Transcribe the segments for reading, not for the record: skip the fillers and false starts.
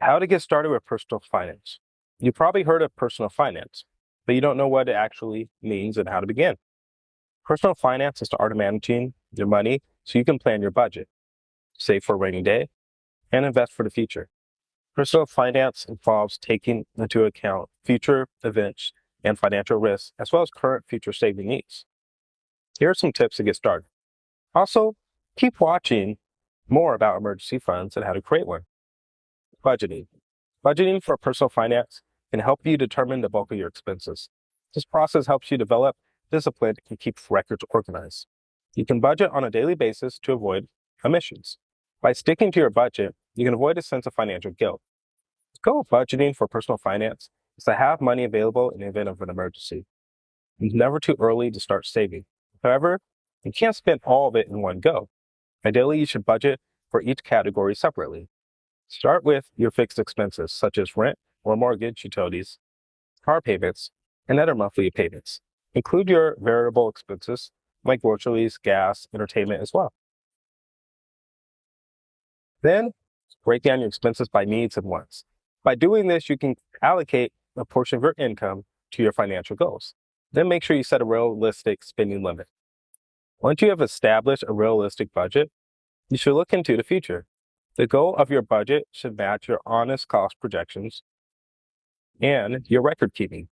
How to get started with personal finance. You've probably heard of personal finance, but you don't know what it actually means and how to begin. Personal finance is the art of managing your money so you can plan your budget, save for a rainy day, and invest for the future. Personal finance involves taking into account future events and financial risks, as well as current future saving needs. Here are some tips to get started. Also, keep watching more about emergency funds and how to create one. Budgeting. Budgeting for personal finance can help you determine the bulk of your expenses. This process helps you develop discipline and keep records organized. You can budget on a daily basis to avoid omissions. By sticking to your budget, you can avoid a sense of financial guilt. The goal of budgeting for personal finance is to have money available in the event of an emergency. It's never too early to start saving. However, you can't spend all of it in one go. Ideally, you should budget for each category separately. Start with your fixed expenses, such as rent or mortgage, utilities, car payments, and other monthly payments. Include your variable expenses, like groceries, gas, entertainment as well. Then, break down your expenses by needs and wants. By doing this, you can allocate a portion of your income to your financial goals. Then make sure you set a realistic spending limit. Once you have established a realistic budget, you should look into the future. The goal of your budget should match your honest cost projections and your record keeping.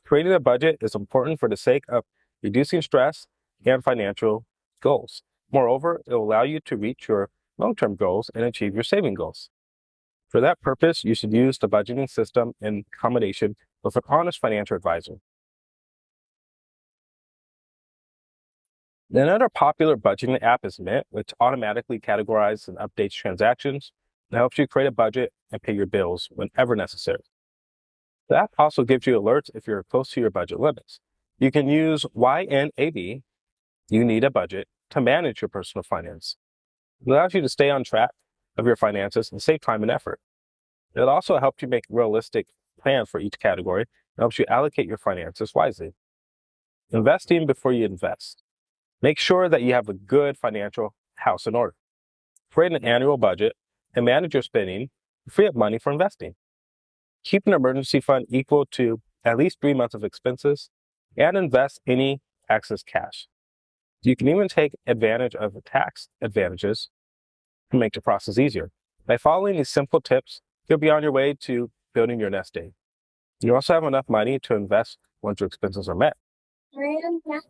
Creating a budget is important for the sake of reducing stress and financial goals. Moreover, it will allow you to reach your long-term goals and achieve your saving goals. For that purpose, you should use the budgeting system in combination with an honest financial advisor. Another popular budgeting app is Mint, which automatically categorizes and updates transactions and helps you create a budget and pay your bills whenever necessary. The app also gives you alerts if you're close to your budget limits. You can use YNAB, You Need a Budget, to manage your personal finance. It allows you to stay on track of your finances and save time and effort. It also helps you make realistic plans for each category and helps you allocate your finances wisely. Investing before you invest. Make sure that you have a good financial house in order. Create an annual budget and manage your spending to free up money for investing. Keep an emergency fund equal to at least 3 months of expenses and invest any excess cash. You can even take advantage of tax advantages to make the process easier. By following these simple tips, you'll be on your way to building your nest egg. You also have enough money to invest once your expenses are met.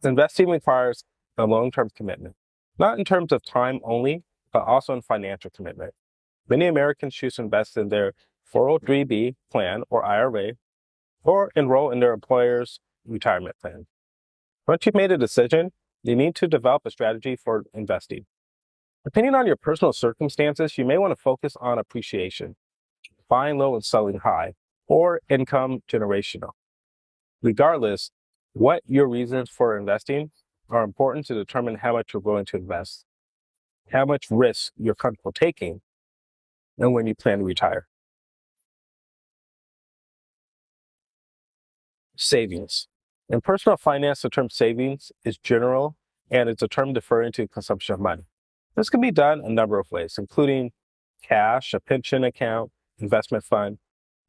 Investing requires a long-term commitment, not in terms of time only, but also in financial commitment. Many Americans choose to invest in their 403b plan or IRA, or enroll in their employer's retirement plan. Once you've made a decision, you need to develop a strategy for investing. Depending on your personal circumstances, you may want to focus on appreciation, buying low and selling high, or income generational. Regardless, what your reasons for investing are important to determine how much you're going to invest, how much risk you're comfortable taking, and when you plan to retire. Savings. In personal finance, the term savings is general and it's a term referring to consumption of money. This can be done a number of ways, including cash, a pension account, investment fund,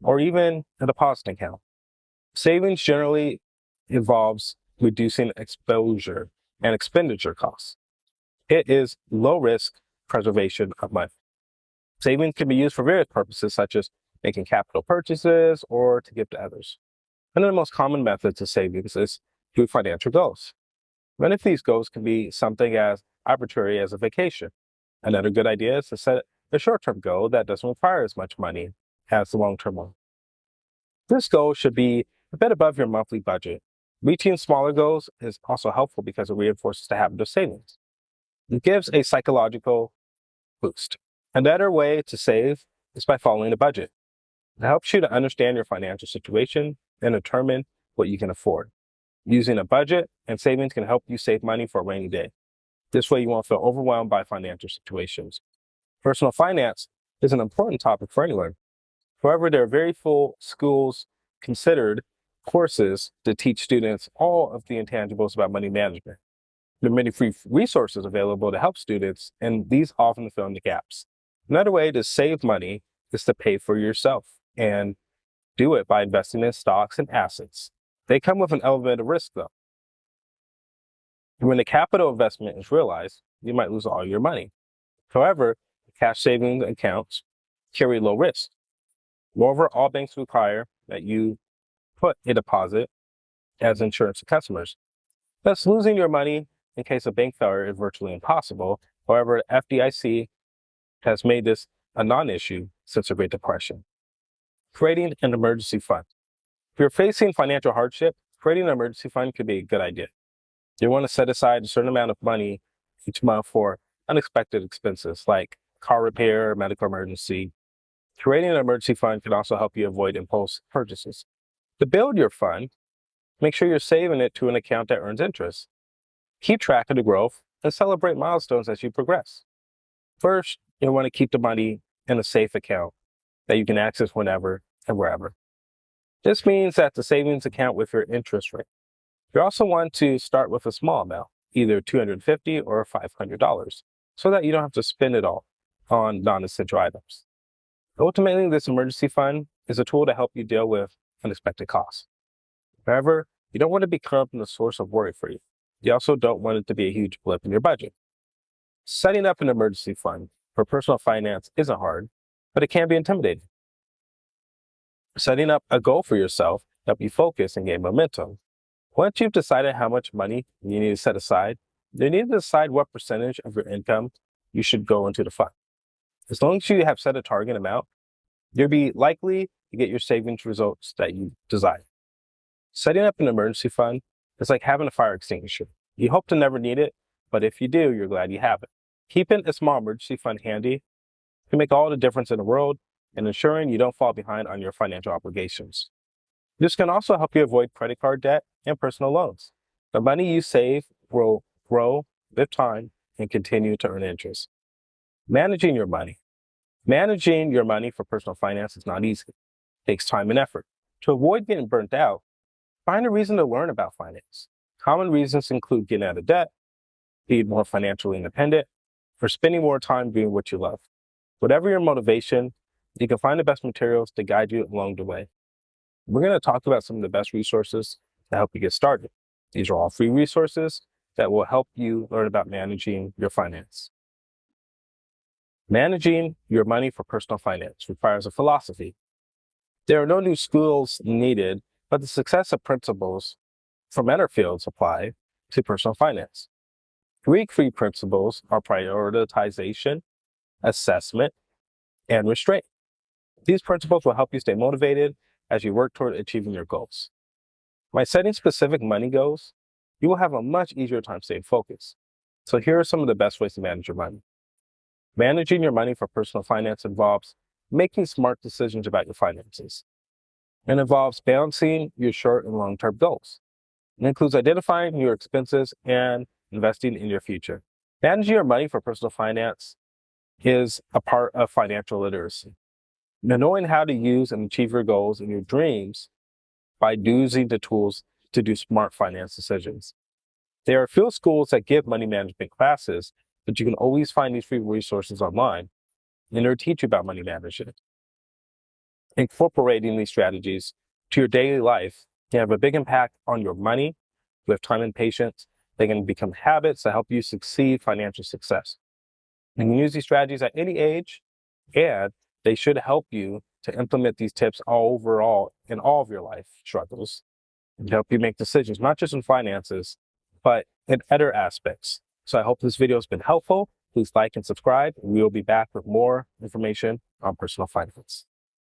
or even a deposit account. Savings generally involves reducing exposure and expenditure costs. It is low-risk preservation of money. Savings can be used for various purposes, such as making capital purchases or to give to others. One of the most common methods of savings is through financial goals. One of these goals can be something as arbitrary as a vacation. Another good idea is to set a short-term goal that doesn't require as much money as the long-term one. This goal should be a bit above your monthly budget. Reaching smaller goals is also helpful because it reinforces the habit of savings. It gives a psychological boost. Another way to save is by following a budget. It helps you to understand your financial situation and determine what you can afford. Using a budget and savings can help you save money for a rainy day. This way you won't feel overwhelmed by financial situations. Personal finance is an important topic for anyone. However, there are very few schools considered courses to teach students all of the intangibles about money management. There are many free resources available to help students, and these often fill in the gaps. Another way to save money is to pay for yourself and do it by investing in stocks and assets. They come with an element of risk though. When the capital investment is realized, you might lose all your money. However, cash savings accounts carry low risk. Moreover, all banks require that you put a deposit as insurance to customers. Thus, losing your money in case of bank failure is virtually impossible. However, the FDIC has made this a non-issue since the Great Depression. Creating an emergency fund. If you're facing financial hardship, creating an emergency fund could be a good idea. You want to set aside a certain amount of money each month for unexpected expenses like car repair, medical emergency. Creating an emergency fund can also help you avoid impulse purchases. To build your fund, make sure you're saving it to an account that earns interest. Keep track of the growth and celebrate milestones as you progress. First, you'll want to keep the money in a safe account that you can access whenever and wherever. This means that the savings account with your interest rate. You also want to start with a small amount, either $250 or $500, so that you don't have to spend it all on non-essential items. Ultimately, this emergency fund is a tool to help you deal with unexpected costs. However, you don't want to become a source of worry for you. You also don't want it to be a huge blip in your budget. Setting up an emergency fund for personal finance isn't hard, but it can be intimidating. Setting up a goal for yourself helps you focus and gain momentum. Once you've decided how much money you need to set aside, you need to decide what percentage of your income you should go into the fund. As long as you have set a target amount, you'll be likely to get your savings results that you desire. Setting up an emergency fund is like having a fire extinguisher. You hope to never need it, but if you do, you're glad you have it. Keeping a small emergency fund handy can make all the difference in the world and ensuring you don't fall behind on your financial obligations. This can also help you avoid credit card debt and personal loans. The money you save will grow with time and continue to earn interest. Managing your money. Managing your money for personal finance is not easy. It takes time and effort. To avoid getting burnt out, find a reason to learn about finance. Common reasons include getting out of debt, being more financially independent, or spending more time doing what you love. Whatever your motivation, you can find the best materials to guide you along the way. We're going to talk about some of the best resources to help you get started. These are all free resources that will help you learn about managing your finance. Managing your money for personal finance requires a philosophy. There are no new schools needed, but the success of principles from other fields apply to personal finance. 3 key principles are prioritization, assessment, and restraint. These principles will help you stay motivated as you work toward achieving your goals. By setting specific money goals, you will have a much easier time staying focused. So here are some of the best ways to manage your money. Managing your money for personal finance involves making smart decisions about your finances. It involves balancing your short and long-term goals. It includes identifying your expenses and investing in your future. Managing your money for personal finance is a part of financial literacy. Now, knowing how to use and achieve your goals and your dreams by using the tools to do smart finance decisions. There are a few schools that give money management classes, but you can always find these free resources online, and they'll teach you about money management. Incorporating these strategies to your daily life can have a big impact on your money with time and patience. They can become habits that help you succeed financial success. You can use these strategies at any age, and they should help you to implement these tips overall in all of your life struggles and help you make decisions, not just in finances, but in other aspects. So I hope this video has been helpful. Please like and subscribe. We will be back with more information on personal finance.